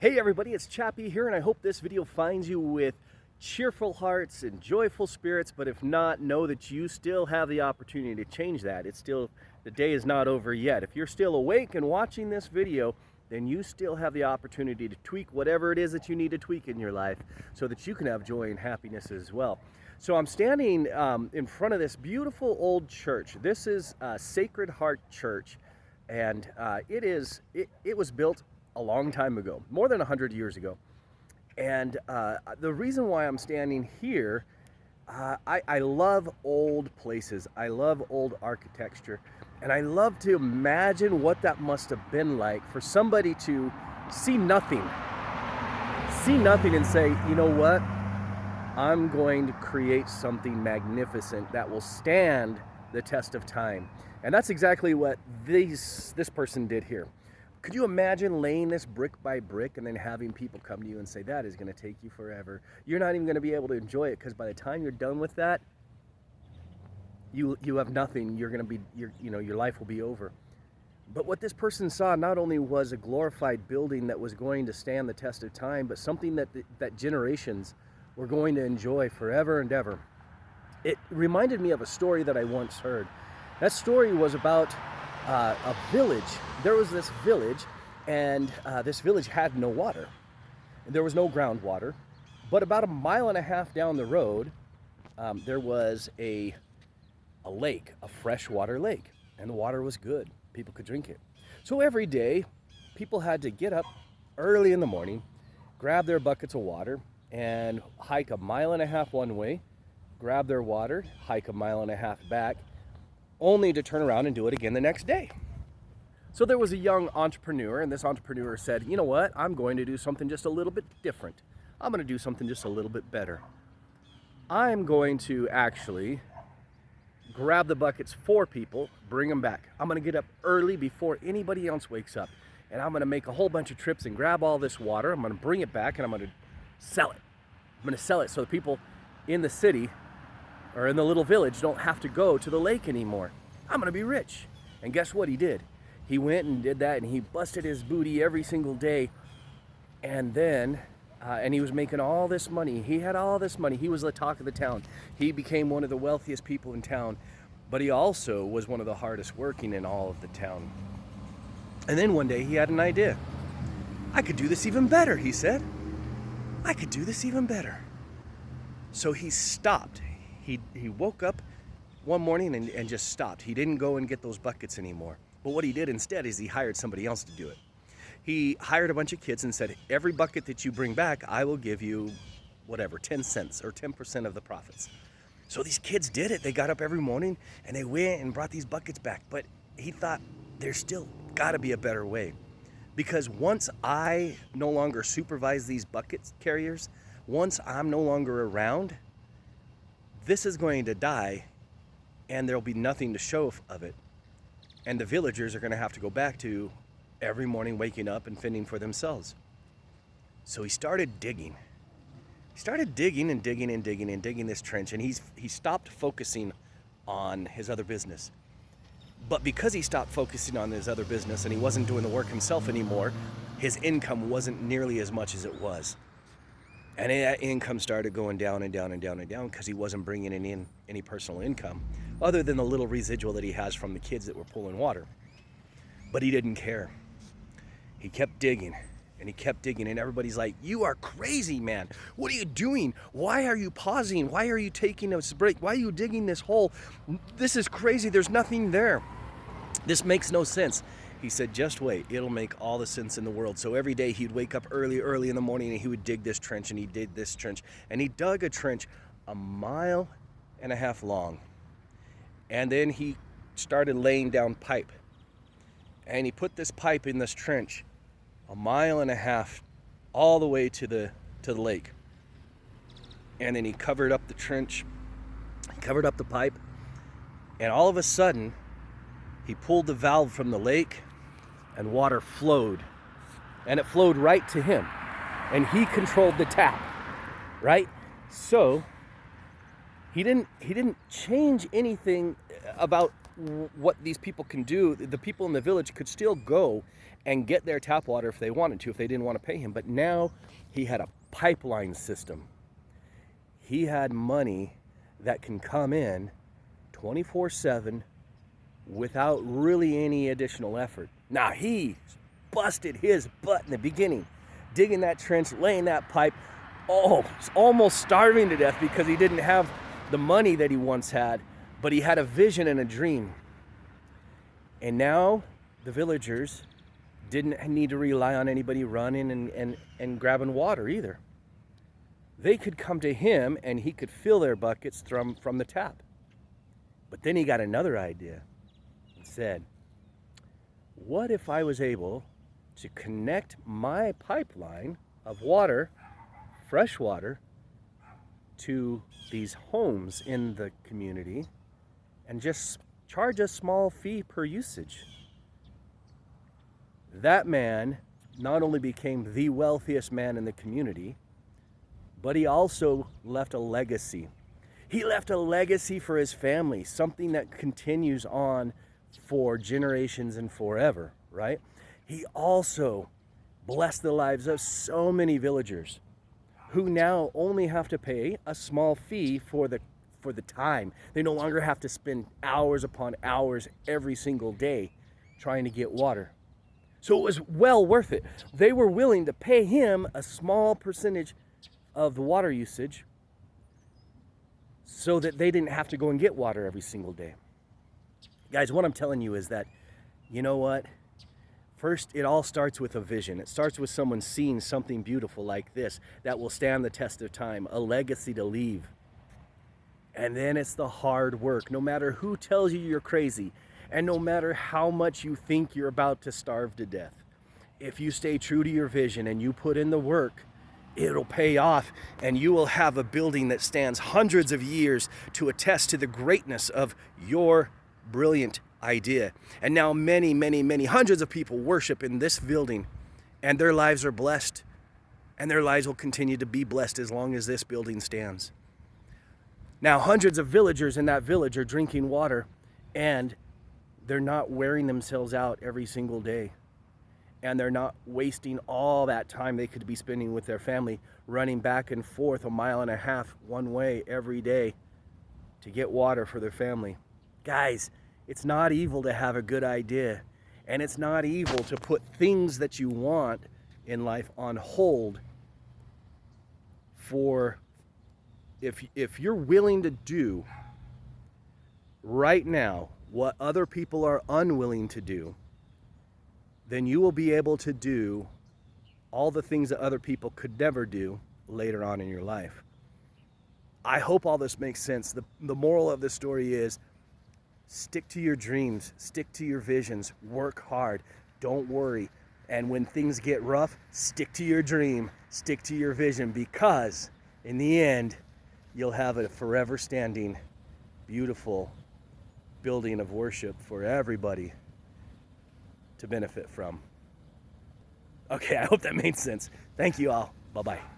Hey everybody, it's Chappie here, and I hope this video finds you with cheerful hearts and joyful spirits. But if not, know that you still have the opportunity to change that. The day is not over yet. If you're still awake and watching this video, then you still have the opportunity to tweak whatever it is that you need to tweak in your life so that you can have joy and happiness as well. So I'm standing in front of this beautiful old church. This is Sacred Heart Church, and it was built a long time ago, more than 100 years ago. And the reason why I'm standing here, I love old places. I love old architecture. And I love to imagine what that must have been like for somebody to see nothing and say, you know what? I'm going to create something magnificent that will stand the test of time. And that's exactly what this person did here. Could you imagine laying this brick by brick and then having people come to you and say, that is going to take you forever. You're not even going to be able to enjoy it, because by the time you're done with that, you have nothing. You're going to be, your life will be over. But what this person saw not only was a glorified building that was going to stand the test of time, but something that generations were going to enjoy forever and ever. It reminded me of a story that I once heard. That story was about a village. There was this village, and this village had no water. There was no groundwater. But about 1.5 miles down the road, there was a lake, a freshwater lake, and the water was good. People could drink it. So every day, people had to get up early in the morning, grab their buckets of water, and hike 1.5 miles one way, grab their water, hike 1.5 miles back, only to turn around and do it again the next day. So there was a young entrepreneur, and this entrepreneur said, you know what? I'm going to do something just a little bit different. I'm going to do something just a little bit better. I'm going to actually grab the buckets for people, bring them back. I'm going to get up early before anybody else wakes up, and I'm going to make a whole bunch of trips and grab all this water. I'm going to bring it back, and I'm going to sell it. I'm going to sell it so the people in the city or in the little village don't have to go to the lake anymore. I'm going to be rich. And guess what he did? He went and did that, and he busted his booty every single day. And then, and he was making all this money. He had all this money. He was the talk of the town. He became one of the wealthiest people in town, but he also was one of the hardest working in all of the town. And then one day he had an idea. I could do this even better, he said. I could do this even better. So he stopped. He woke up one morning and just stopped. He didn't go and get those buckets anymore. But what he did instead is he hired somebody else to do it. He hired a bunch of kids and said, every bucket that you bring back, I will give you whatever, 10 cents or 10% of the profits. So these kids did it. They got up every morning and they went and brought these buckets back. But he thought, there's still got to be a better way. Because once I no longer supervise these bucket carriers, once I'm no longer around, this is going to die, and there'll be nothing to show of it. And the villagers are going to have to go back to every morning waking up and fending for themselves. So he started digging. He started digging and digging and digging and digging this trench, and he stopped focusing on his other business. But because he stopped focusing on his other business and he wasn't doing the work himself anymore, his income wasn't nearly as much as it was. And that income started going down and down and down and down because he wasn't bringing in any personal income other than the little residual that he has from the kids that were pulling water. But he didn't care. He kept digging and he kept digging, and everybody's like, you are crazy, man. What are you doing? Why are you pausing? Why are you taking a break? Why are you digging this hole? This is crazy. There's nothing there. This makes no sense. He said, just wait, it'll make all the sense in the world. So every day he'd wake up early in the morning, and he would dig this trench, and he did this trench, and he dug a trench 1.5 miles long. And then he started laying down pipe, and he put this pipe in this trench 1.5 miles all the way to the lake. And then he covered up the trench, he covered up the pipe, and all of a sudden he pulled the valve from the lake, and water flowed, and it flowed right to him, and he controlled the tap, right? So he didn't change anything about what these people can do. The people in the village could still go and get their tap water if they wanted to, if they didn't want to pay him. But now he had a pipeline system. He had money that can come in 24/7 without really any additional effort. Now, he busted his butt in the beginning, digging that trench, laying that pipe. Oh, he's almost starving to death because he didn't have the money that he once had, but he had a vision and a dream. And now the villagers didn't need to rely on anybody running and grabbing water either. They could come to him and he could fill their buckets from the tap. But then he got another idea and said, what if I was able to connect my pipeline of water, fresh water, to these homes in the community and just charge a small fee per usage? That man not only became the wealthiest man in the community, but he also left a legacy. He left a legacy for his family, something that continues on for generations and forever, right? He also blessed the lives of so many villagers who now only have to pay a small fee for the time. They no longer have to spend hours upon hours every single day trying to get water. So it was well worth it. They were willing to pay him a small percentage of the water usage so that they didn't have to go and get water every single day. Guys, what I'm telling you is that, you know what? First, it all starts with a vision. It starts with someone seeing something beautiful like this that will stand the test of time, a legacy to leave. And then it's the hard work. No matter who tells you you're crazy, and no matter how much you think you're about to starve to death, if you stay true to your vision and you put in the work, it'll pay off, and you will have a building that stands hundreds of years to attest to the greatness of your brilliant idea. And now many, many, many hundreds of people worship in this building, and their lives are blessed, and their lives will continue to be blessed as long as this building stands. Now hundreds of villagers in that village are drinking water, and they're not wearing themselves out every single day. And they're not wasting all that time they could be spending with their family running back and forth 1.5 miles one way every day to get water for their family. Guys, it's not evil to have a good idea, and it's not evil to put things that you want in life on hold for if you're willing to do right now what other people are unwilling to do, then you will be able to do all the things that other people could never do later on in your life. I hope all this makes sense. The moral of the story is stick to your dreams, stick to your visions, work hard, don't worry. And when things get rough, stick to your dream, stick to your vision, because in the end, you'll have a forever standing, beautiful building of worship for everybody to benefit from. Okay, I hope that made sense. Thank you all. Bye-bye.